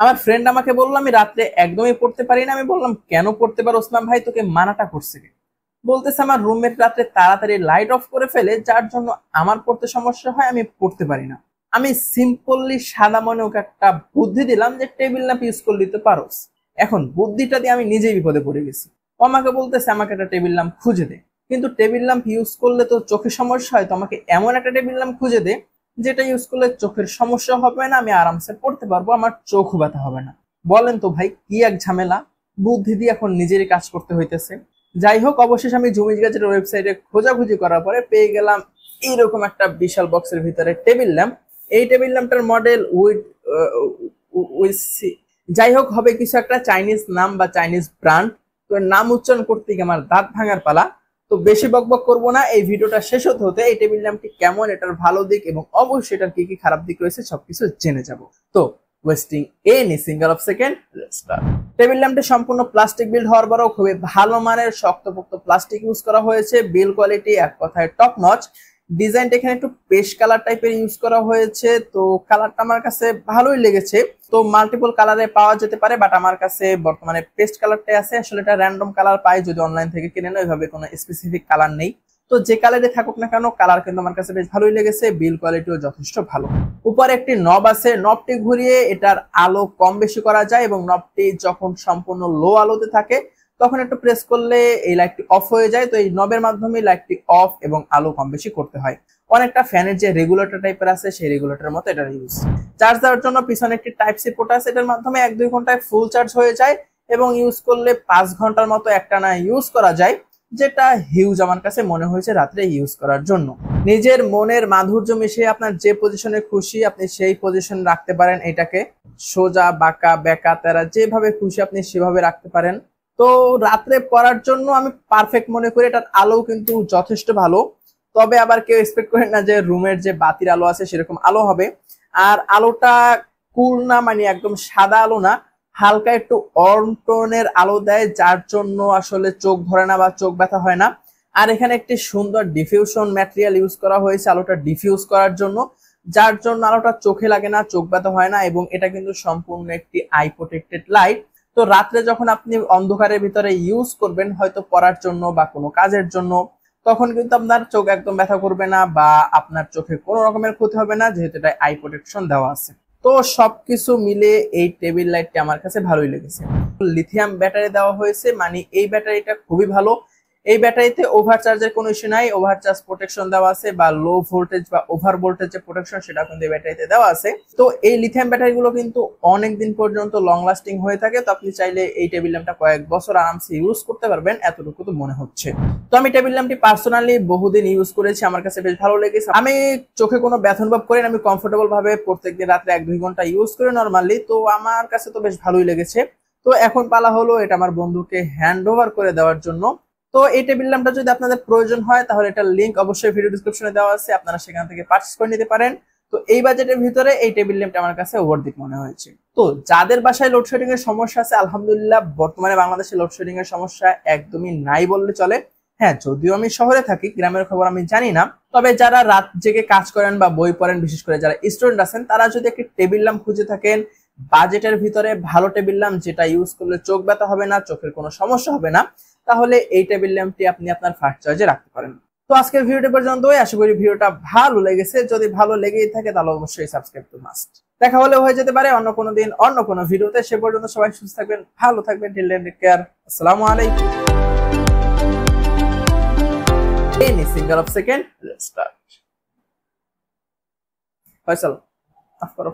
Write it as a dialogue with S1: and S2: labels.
S1: আমার ফ্রেন্ড আমাকে বললো আমি রাত্রে একদমই পড়তে পারি না। আমি বললাম কেন পড়তে পারোস না ভাই, তোকে মানাটা করছে কে? বলতেছে আমার রুমমেট রাত্রে তাড়াতাড়ি লাইট অফ করে ফেলে, যার জন্য আমার পড়তে সমস্যা হয়, আমি পড়তে পারি না। আমি সিম্পলি সাদা মনে ওকে একটা বুদ্ধি দিলাম যে টেবিল ল্যাম্প ইউজ করে দিতে পারোস। এখন বুদ্ধিটা দিয়ে আমি নিজেই বিপদে পড়ে গেছি। ও আমাকে বলতেছে আমাকে একটা টেবিল ল্যাম্প খুঁজে দে, কিন্তু টেবিল ল্যাম্প ইউজ করলে তো চোখের সমস্যা হয়, তো আমাকে এমন একটা টেবিল ল্যাম্প খুঁজে দে যেটা ইউজ করলে চোখের সমস্যা হবে না, আমি আরামসে পড়তে পারবো, আমার চোখও ব্যথা হবে না। বলেন তো ভাই কি এক ঝামেলা! বুদ্ধি দিয়ে এখন নিজেরই কাজ করতে হইতেছে। যাই হোক, অবশেষে আমি জুমিজ গ্যাজেটের ওয়েবসাইটে খোঁজাখুঁজি করার পরে পেয়ে গেলাম এইরকম একটা বিশাল বক্সের ভিতরে টেবিল ল্যাম্প। এই টেবিল ল্যাম্পটার মডেল যাই হোক হবে কিছু একটা চাইনিজ নাম বা চাইনিজ ব্র্যান্ড। তো নাম উচ্চারণ করতে গিয়ে আমার দাঁত ভাঙার পালা। তো বেশি বকবক করবো না, এই ভিডিওটা শেষ হতে হতে এই টেবিল ল্যাম্পটি কেমন, এটার ভালো দিক এবং অবশ্যই এটার কি কি খারাপ দিক রয়েছে সবকিছু জেনে যাব। তো wasting any single of second, start. Table ল্যাম্পটি সম্পূর্ণ প্লাস্টিক বিল্ড হওয়ার পরেও খুবই ভালো মানের শক্তপোক্ত প্লাস্টিক ইউজ করা হয়েছে। বিল কোয়ালিটি এক কথায় টপ নচ। ডিজাইনটা এখানে একটু পেস্ট কালার টাইপের ইউজ করা হয়েছে, তো কালারটা আমার কাছে ভালোই লেগেছে। তো মাল্টিপল কালারে পাওয়া যেতে পারে, বাট আমার কাছে বর্তমানে পেস্ট কালারটাই আছে। আসলে এটা র্যান্ডম কালার পাই যদি অনলাইন থেকে কিনে নেয়, ওইভাবে কোনো স্পেসিফিক কালার নেই। তো যে কালারে থাকুক না কেন, কালার কিন্তু আমার কাছে বেশ ভালোই লেগেছে। বিল কোয়ালিটিও যথেষ্ট ভালো। উপরে একটি নব আছে, নবটি ঘুরিয়ে এটার আলো কম বেশি করা যায় এবং নবটি যখন সম্পূর্ণ লো আলোতে থাকে তখন একটু প্রেস করলে এই লাইটটি অফ হয়ে যায়। তো এই নবের মাধ্যমে লাইটটি অফ এবং আলো কম বেশি করতে হয়। অনেকটা ফ্যানের যে রেগুলেটর টাইপের আছে সেই রেগুলেটরের মতো এটার ইউজ। চার্জ দেওয়ার জন্য পিছনে একটি টাইপ সি পোর্ট আছে, এটার মাধ্যমে 1-2 ঘন্টায় ফুল চার্জ হয়ে যায় এবং ইউজ করলে 5 ঘন্টার মতো একটানা ইউজ করা যায়, যেটা হিউজ আমার কাছে মনে হয়েছে রাত্রে ইউজ করার জন্য। নিজের মনের মাধুর্য মিশিয়ে আপনার যে পজিশনে খুশি আপনি সেই পজিশন রাখতে পারেন। এটাকে সোজা বাঁকা বেঁকা তেরা যেভাবে খুশি আপনি সেভাবে রাখতে পারেন। তো রাত্রে পড়ার জন্য আমি পারফেক্ট মনে করি। এটার আলো কিন্তু যথেষ্ট ভালো, তবে আবার কেউ এক্সপেক্ট করেন না যে রুমের যে বাতির আলো আছে সেরকম আলো হবে। আর আলোটা কুল না, মানে একদম সাদা আলো না, হালকা একটু অর্ন টোনের আলো দেয়, যার জন্য আসলে চোখ ধরে না বা চোখ ব্যথা হয় না। আর এখানে একটি সুন্দর ডিফিউশন ম্যাটেরিয়াল ইউজ করা হয়েছে আলোটা ডিফিউজ করার জন্য, যার জন্য আলোটা চোখে লাগে না, চোখ ব্যথা হয় না। এবং এটা কিন্তু সম্পূর্ণ একটি আই প্রোটেক্টেড লাইট। তো রাত্রে যখন আপনি অন্ধকারের ভিতরে ইউজ করবেন, হয়তো পড়ার জন্য বা কোনো কাজের জন্য, তখন কিন্তু আপনার চোখ একদম ব্যথা করবে না বা আপনার চোখে কোনো রকমের ক্ষতি হবে না, যেহেতু এটা আই প্রোটেকশন দেওয়া আছে। তো সবকিছু মিলে এই টেবিল লাইটটি আমার কাছে ভালোই লেগেছে। লিথিয়াম ব্যাটারি দেওয়া হয়েছে, মানে এই ব্যাটারিটা খুবই ভালো। এই ব্যাটারিতে ওভার চার্জের কোনো ইস্যু নাই, ওভার চার্জ প্রোটেকশন দেওয়া আছে বা লো ভোল্টেজ বা ওভার ভোল্টেজ যে প্রোটেকশন সেটা কিন্তু এই ব্যাটারিতে দেওয়া আছে। তো এই লিথিয়াম ব্যাটারিগুলো কিন্তু অনেক দিন পর্যন্ত লং লাস্টিং হয়ে থাকে। তো আপনি চাইলে এই টেবিল ল্যাম্পটা কয়েক বছর আরামসে ইউজ করতে পারবেন, এতটুকু তো মনে হচ্ছে। তো আমি টেবিল ল্যাম্পটি পার্সোনালি বহুদিন ইউজ করেছি, আমার কাছে বেশ ভালো লেগেছে। আমি চোখে কোনো ব্যথা অনুভব করি না, আমি কমফোর্টেবল ভাবে প্রত্যেকদিন রাত্রে 1-2 ঘন্টা ইউজ করি নর্মালি। তো আমার কাছে তো বেশ ভালোই লেগেছে। তো এখন পালা হলো এটা আমার বন্ধুকে হ্যান্ড ওভার করে দেওয়ার জন্য। তো এই টেবিল ল্যাম্পটা যদি আপনাদের প্রয়োজন হয় তাহলে এটার লিংক অবশ্যই ভিডিও ডেসক্রিপশনে দেওয়া আছে, আপনারা সেখান থেকে পারচেজ করে নিতে পারেন। তো এই বাজেটের ভিতরে এই টেবিল ল্যাম্পটা আমার কাছে ওভারদিক মনে হয়েছে। তো যাদের বাসায় লোডশেডিং এর সমস্যা আছে, আলহামদুলিল্লাহ বর্তমানে বাংলাদেশে লোডশেডিং এর সমস্যা একদমই নাই বললে চলে। হ্যাঁ, যদিও আমি শহরে থাকি, গ্রামের খবর আমি জানি না। তবে যারা রাত জেগে কাজ করেন বা বই পড়েন, বিশেষ করে যারা স্টুডেন্ট আছেন, তারা যদি একটি টেবিল ল্যাম্প খুঁজে থাকেন বাজেটের ভিতরে ভালো টেবিল ল্যাম্প যেটা ইউজ করলে চোখ ব্যথা হবে না, চোখের কোনো সমস্যা হবে না, তাহলে এই টেবিল ল্যাম্পটি আপনি আপনার ফার্স্ট চয়েসে রাখতে পারেন। তো আজকের ভিডিওটি পর্যন্তই, আশা করি ভিডিওটা ভালো লেগেছে। যদি ভালো লেগেই থাকে তাহলে অবশ্যই সাবস্ক্রাইব টু মাস্ট। দেখা হলে হয়ে যেতে পারে অন্য কোনো দিন অন্য কোনো ভিডিওতে। সে পর্যন্ত সবাই সুস্থ থাকবেন, ভালো থাকবেন। Till then take care. আসসালামু আলাইকুম। Any single of second, let's start. Faisal off করো।